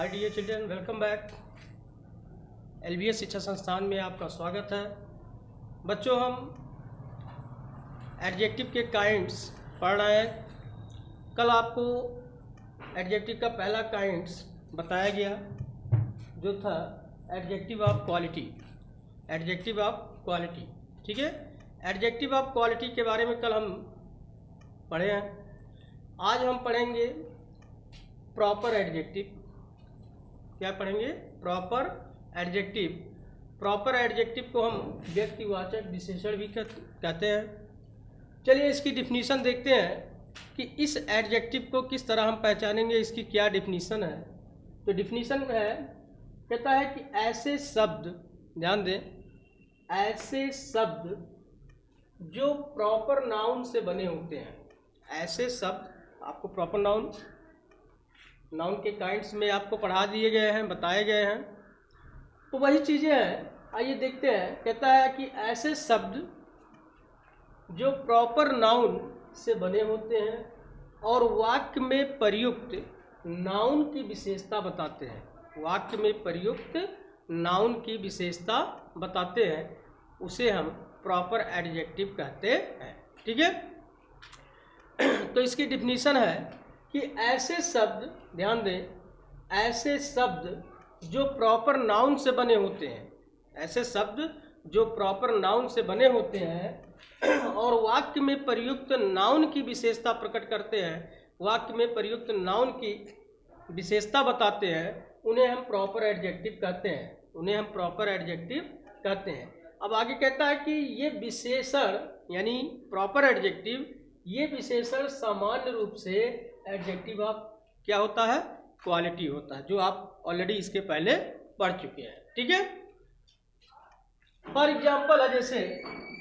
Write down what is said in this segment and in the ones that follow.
हाय dear children, welcome back. LBS शिक्षा संस्थान में आपका स्वागत है। बच्चों, हम एडजेक्टिव के काइंड्स पढ़ रहे हैं। कल आपको एडजेक्टिव का पहला काइंड्स बताया गया जो था adjective of quality. Adjective of quality, ठीक है। एडजेक्टिव ऑफ क्वालिटी के बारे में कल हम पढ़े हैं। आज हम पढ़ेंगे प्रॉपर एडजेक्टिव। क्या पढ़ेंगे? Proper adjective. प्रॉपर एडजेक्टिव को हम व्यक्तिवाचक विशेषण भी कहते हैं। चलिए इसकी डिफिनीशन देखते हैं कि इस एडजेक्टिव को किस तरह हम पहचानेंगे, इसकी क्या डिफिनीशन है। तो डिफिनीशन है, कहता है कि ऐसे शब्द, ध्यान दें, ऐसे शब्द जो प्रॉपर नाउन से बने होते हैं। ऐसे शब्द आपको प्रॉपर नाउन के काइंड्स में आपको पढ़ा दिए गए हैं, बताए गए हैं। तो वही चीज़ें हैं, आइए देखते हैं। कहता है कि ऐसे शब्द जो प्रॉपर नाउन से बने होते हैं और वाक्य में प्रयुक्त नाउन की विशेषता बताते हैं। वाक्य में प्रयुक्त नाउन की विशेषता बताते हैं, उसे हम प्रॉपर एडजेक्टिव कहते हैं, ठीक है। तो इसकी डिफिनीशन है कि ऐसे शब्द, ध्यान दें, ऐसे शब्द जो प्रॉपर नाउन से बने होते हैं। ऐसे शब्द जो प्रॉपर नाउन से बने होते हैं और वाक्य में प्रयुक्त नाउन की विशेषता प्रकट करते हैं, वाक्य में प्रयुक्त नाउन की विशेषता बताते हैं, उन्हें हम प्रॉपर एडजेक्टिव कहते हैं। उन्हें हम प्रॉपर एडजेक्टिव कहते हैं। अब आगे कहता है कि ये विशेषण, यानी प्रॉपर एडजेक्टिव, ये विशेषण सामान्य रूप से एडजेक्टिव ऑफ क्या होता है? क्वालिटी होता है, जो आप ऑलरेडी इसके पहले पढ़ चुके हैं, ठीक है। फॉर एग्जाम्पल है, जैसे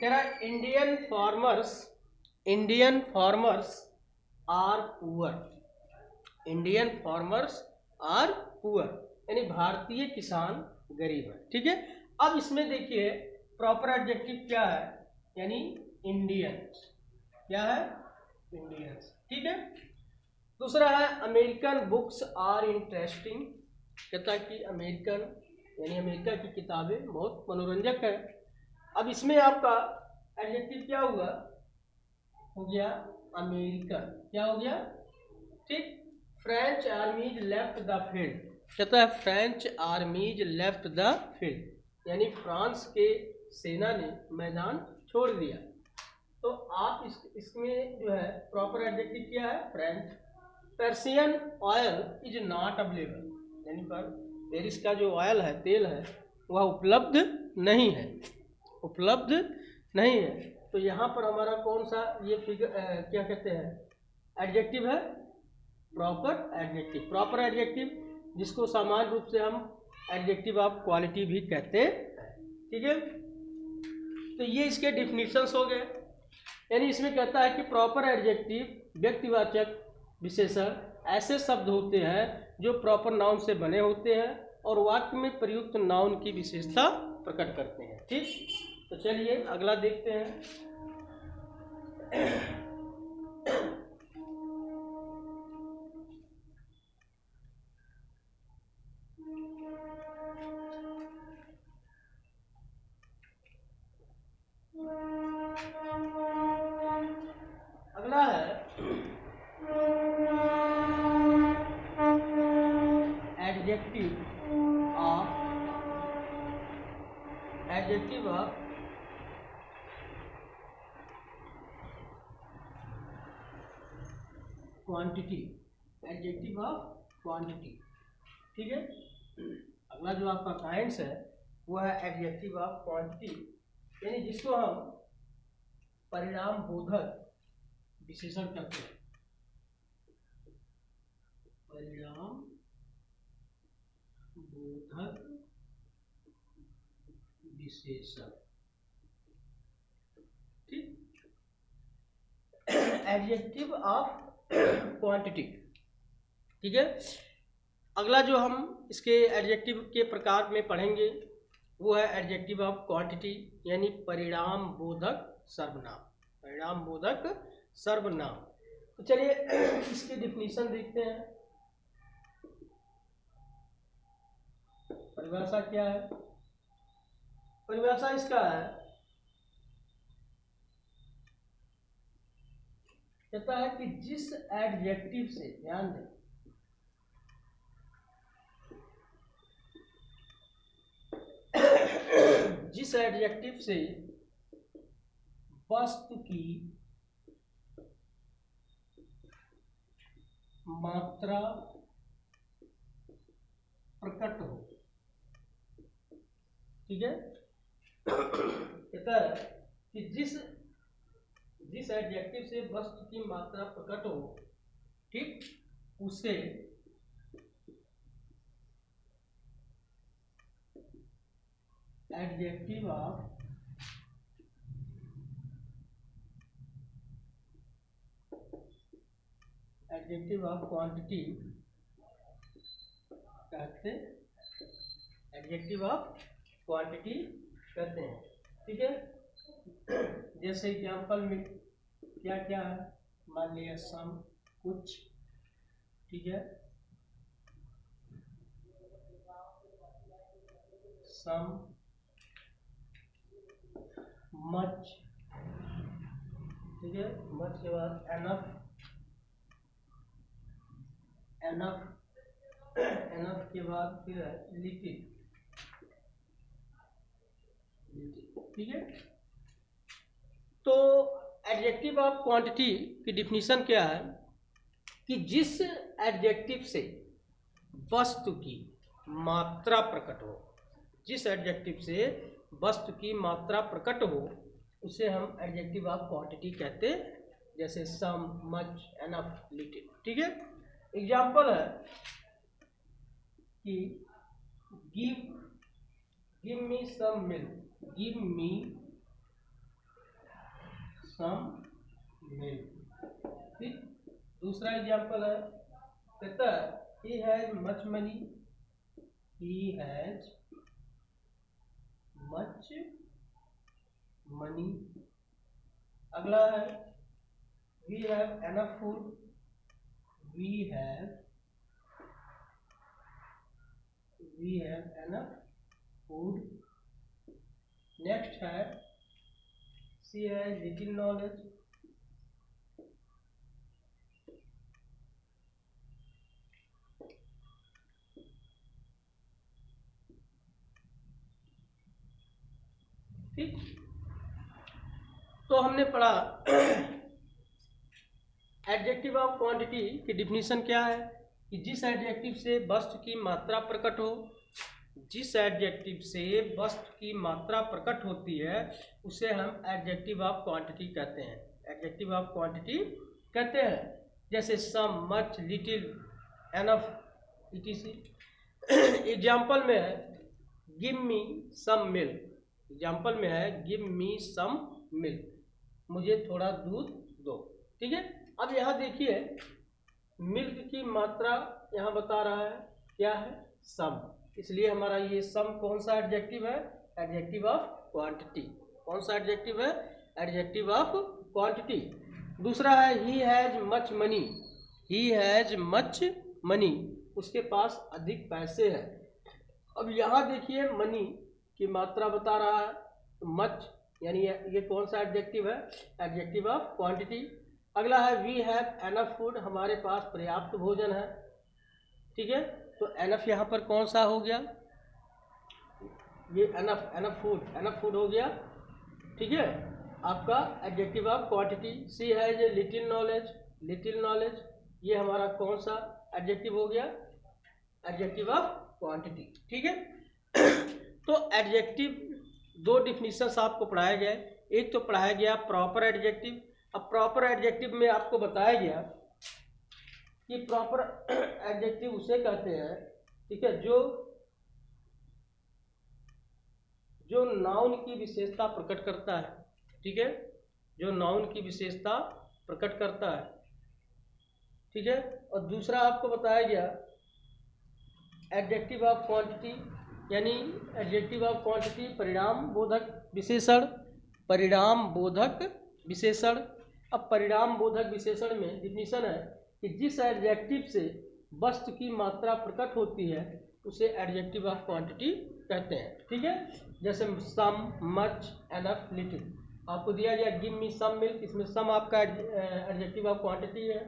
कह रहा है Indian farmers are poor. Indian farmers are poor, यानी भारतीय किसान गरीब है, ठीक है। अब इसमें देखिए प्रॉपर एडजेक्टिव क्या है, यानी इंडियन। क्या है? इंडियंस, ठीक है। दूसरा है अमेरिकन बुक्स आर इंटरेस्टिंग। कहता है कि अमेरिकन, यानी अमेरिका की किताबें बहुत मनोरंजक है। अब इसमें आपका एडजेक्टिव क्या हुआ? हो गया अमेरिकन। क्या हो गया? ठीक। French आर्मीज left the field. कहता है फ्रेंच आर्मीज लेफ्ट द फील्ड, यानी फ्रांस के सेना ने मैदान छोड़ दिया। तो आप इसमें जो है प्रॉपर एडजेक्टिव क्या है? French. Persian oil is not available, यानी पर पेरिस का जो ऑयल है, तेल है, वह उपलब्ध नहीं है, उपलब्ध नहीं है। तो यहाँ पर हमारा कौन सा ये क्या कहते हैं? एडजेक्टिव है, प्रॉपर एडजेक्टिव। प्रॉपर एडजेक्टिव जिसको सामान्य रूप से हम एडजेक्टिव ऑफ क्वालिटी भी कहते हैं, ठीक है। तो ये इसके डिफिनीशंस हो गए। यानी इसमें कहता है कि प्रॉपर एडजेक्टिव व्यक्तिवाचक विशेषण ऐसे शब्द होते हैं जो प्रॉपर नाउन से बने होते हैं और वाक्य में प्रयुक्त नाउन की विशेषता प्रकट करते हैं, ठीक। तो चलिए अगला देखते हैं। अगला है adjective of quantity. Adjective of quantity, ठीक है। अगला जो आपका काइंड्स है वो है एडजेक्टिव ऑफ क्वांटिटी, यानी जिसको हम परिणाम बोधक विशेषण कहते हैं। परिणाम बोधक विशेषण, ठीक। एडजेक्टिव ऑफ क्वांटिटी, ठीक है। अगला जो हम इसके एडजेक्टिव के प्रकार में पढ़ेंगे वो है एडजेक्टिव ऑफ क्वांटिटी, यानी परिणाम बोधक सर्वनाम। परिणाम बोधक सर्वनाम। तो चलिए इसकी डिफिनीशन देखते हैं। परिभाषा क्या है? परिभाषा इसका है, कहता है कि जिस एडजेक्टिव से, ध्यान दें, जिस एडजेक्टिव से वस्तु की मात्रा प्रकट हो, ठीक है, कहता है कि जिस एडजेक्टिव से वस्तु की मात्रा प्रकट हो, ठीक, उसे एडजेक्टिव ऑफ क्वांटिटी कहते, एडजेक्टिव ऑफ क्वांटिटी कहते हैं, ठीक है। जैसे एग्जाम्पल में क्या क्या है, मान लिया सम, कुछ, ठीक है, सम, मच, ठीक है, मच के बाद एनफ, एनफ के बाद फिर है लिटिल, ठीक है। तो एडजेक्टिव ऑफ क्वांटिटी की डिफिनीशन क्या है कि जिस एडजेक्टिव से वस्तु की मात्रा प्रकट हो, जिस एडजेक्टिव से वस्तु की मात्रा प्रकट हो, उसे हम एडजेक्टिव ऑफ क्वांटिटी कहते हैं, जैसे सम, मच, एनफ, लिटिल, ठीक है। एग्जाम्पल है कि give me some milk, give me some milk, ठीक। दूसरा एग्जाम्पल है, कहता है he has much money, he has much money। अगला है we have enough food, we have enough food। Next है she has little knowledge, ठीक। तो हमने पढ़ा एडजेक्टिव ऑफ क्वांटिटी की डिफिनीशन क्या है कि जिस एडजेक्टिव से वस्तु की मात्रा प्रकट हो, जिस एडजेक्टिव से वस्तु की मात्रा प्रकट होती है, उसे हम एडजेक्टिव ऑफ क्वांटिटी कहते हैं, एडजेक्टिव ऑफ क्वांटिटी कहते हैं। जैसे some, much, little, enough, etc। Example में है give me some milk, example में है गिव मी सम मिल्क, मुझे थोड़ा दूध दो, ठीक है। अब यहाँ देखिए मिल्क की मात्रा यहाँ बता रहा है क्या है, सम, इसलिए हमारा ये सम कौन सा एडजेक्टिव है, एडजेक्टिव ऑफ क्वांटिटी। कौन सा एडजेक्टिव है, एडजेक्टिव ऑफ क्वांटिटी। दूसरा है he has much money, he has much money, उसके पास अधिक पैसे हैं। अब यहाँ देखिए मनी की मात्रा बता रहा है, मच यानी ये कौन सा एडजेक्टिव है, एडजेक्टिव ऑफ क्वांटिटी। अगला है वी हैव एनफ फूड, हमारे पास पर्याप्त भोजन है, ठीक है। तो एनफ यहाँ पर कौन सा हो गया, ये एनफ फूड हो गया, ठीक है, आपका adjective of quantity. She has a little knowledge, ये हमारा कौन सा एडजेक्टिव हो गया, एडजेक्टिव ऑफ क्वांटिटी, ठीक है। तो एडजेक्टिव दो डिफिनीशंस आपको पढ़ाया गया, एक तो पढ़ाया गया प्रॉपर एडजेक्टिव। अब प्रॉपर एडजेक्टिव में आपको बताया गया कि प्रॉपर एडजेक्टिव उसे कहते हैं, ठीक है, जो नाउन की विशेषता प्रकट करता है, ठीक है, जो नाउन की विशेषता प्रकट करता है, ठीक है। और दूसरा आपको बताया गया एडजेक्टिव ऑफ क्वांटिटी, यानी एडजेक्टिव ऑफ क्वांटिटी परिणाम बोधक विशेषण, परिणाम बोधक विशेषण। अब परिणाम बोधक विशेषण में डिफिनीशन है कि जिस एडजेक्टिव से वस्तु की मात्रा प्रकट होती है, उसे एडजेक्टिव ऑफ क्वांटिटी कहते हैं। ठीक है, जैसे सम, मच, एनफ, लिटिल। आपको दिया गया गिव मी सम मिल्क, इसमें सम आपका एडजेक्टिव ऑफ क्वांटिटी है।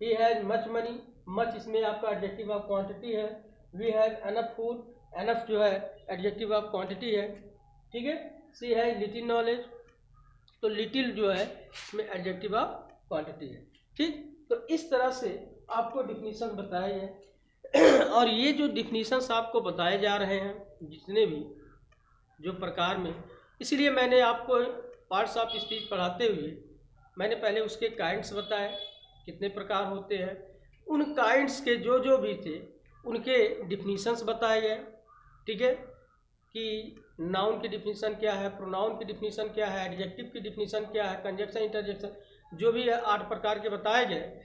He has much money, much इसमें आपका एडजेक्टिव ऑफ क्वांटिटी है। We have enough food, enough जो है एडजेक्टिव ऑफ क्वांटिटी है। ठीक है, सी हैज लिटिल नॉलेज, तो लिटिल जो है इसमें एडजेक्टिव ऑफ क्वांटिटी है। ठीक, तो इस तरह से आपको डिफिनीशन बताए हैं और ये जो डिफिनीशंस आपको बताए जा रहे हैं जितने भी जो प्रकार में, इसीलिए मैंने आपको पार्ट्स ऑफ स्पीच पढ़ाते हुए मैंने पहले उसके काइंड्स बताए कितने प्रकार होते हैं, उन काइंड्स के जो भी थे उनके डिफिनीशंस बताए गए। ठीक है, कि नाउन की डिफिनीशन क्या है, प्रोनाउन की डिफिनीशन क्या है, एडजेक्टिव की डिफिनीशन क्या है, कंजक्शन, इंटरजेक्शन, जो भी 8 प्रकार के बताए गए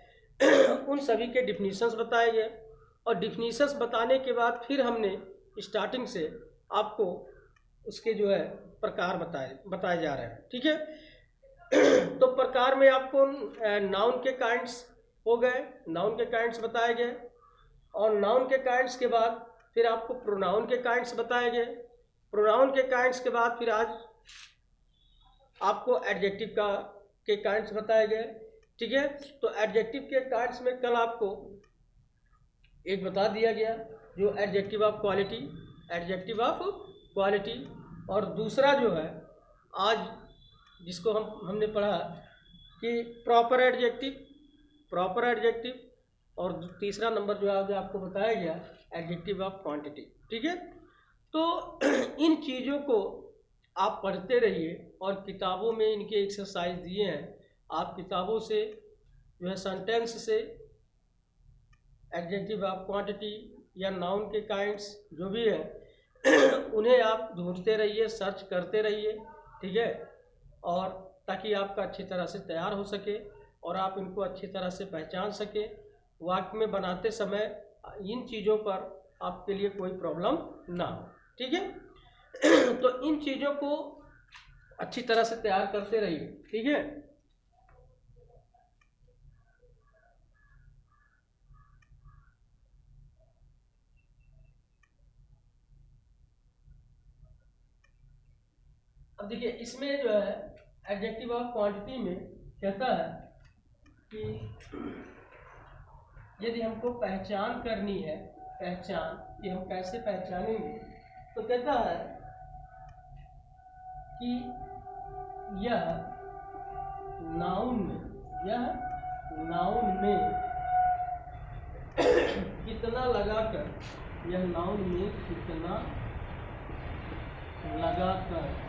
उन सभी के डिफिनीशंस बताए गए। और डिफिनीशंस बताने के बाद फिर हमने स्टार्टिंग से आपको उसके जो है प्रकार बताए जा रहे हैं। ठीक है, तो प्रकार में आपको नाउन के काइंड्स हो गए, नाउन के काइंड्स बताए गए, और नाउन के काइंड्स के बाद फिर आपको प्रोनाउन के काइंड्स बताए गए। प्रोनाउन के काइंड्स के बाद फिर आज आपको एडजेक्टिव के काइंड्स बताए गए। ठीक है, तो एडजेक्टिव के काइंड्स में कल आपको एक बता दिया गया जो adjective of quality, adjective of quality, और दूसरा जो है आज जिसको हमने पढ़ा कि प्रॉपर एडजेक्टिव, और तीसरा नंबर जो आज आपको बताया गया एडजेक्टिव ऑफ क्वांटिटी। ठीक है, तो इन चीज़ों को आप पढ़ते रहिए और किताबों में इनके एक्सरसाइज दिए हैं, आप किताबों से जो है सेंटेंस से एडजेक्टिव ऑफ क्वांटिटी या नाउन के काइंड्स जो भी है उन्हें आप ढूंढते रहिए, सर्च करते रहिए। ठीक है, और ताकि आपका अच्छी तरह से तैयार हो सके और आप इनको अच्छी तरह से पहचान सके, वाक्य में बनाते समय इन चीज़ों पर आपके लिए कोई प्रॉब्लम ना हो। ठीक है, तो इन चीज़ों को अच्छी तरह से तैयार करते रहिए। ठीक है, अब देखिए इसमें जो है एडजेक्टिव ऑफ क्वांटिटी में कहता है कि यदि हमको पहचान करनी है, पहचान कि हम कैसे पहचानेंगे, तो कहता है कि यह नाउन में कितना लगाकर, यह नाउन में कितना लगाकर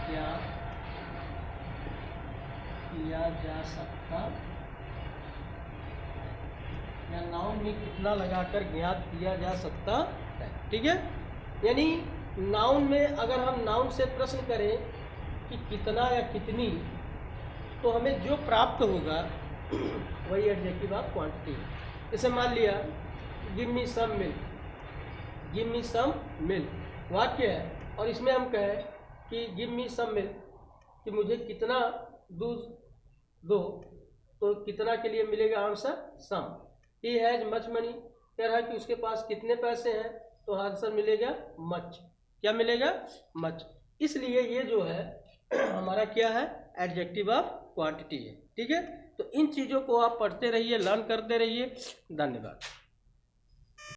क्या किया जा सकता, या नाउन में कितना लगाकर ज्ञात किया जा सकता है। ठीक है, यानी नाउन में अगर हम नाउन से प्रश्न करें कि कितना या कितनी, तो हमें जो प्राप्त होगा वही एडजेक्टिव ऑफ क्वांटिटी है। जैसे मान लिया गिव मी सम मिल्क वाक्य है, और इसमें हम कहें कि गिव मी सम मिल्क, कि मुझे कितना दूध दो, तो कितना के लिए मिलेगा answer some. He has much money, कह रहा है कि उसके पास कितने पैसे हैं, तो आंसर मिलेगा मच। क्या मिलेगा? मच। इसलिए ये जो है हमारा क्या है, एडजेक्टिव ऑफ क्वांटिटी है। ठीक है, तो इन चीज़ों को आप पढ़ते रहिए, लर्न करते रहिए। धन्यवाद।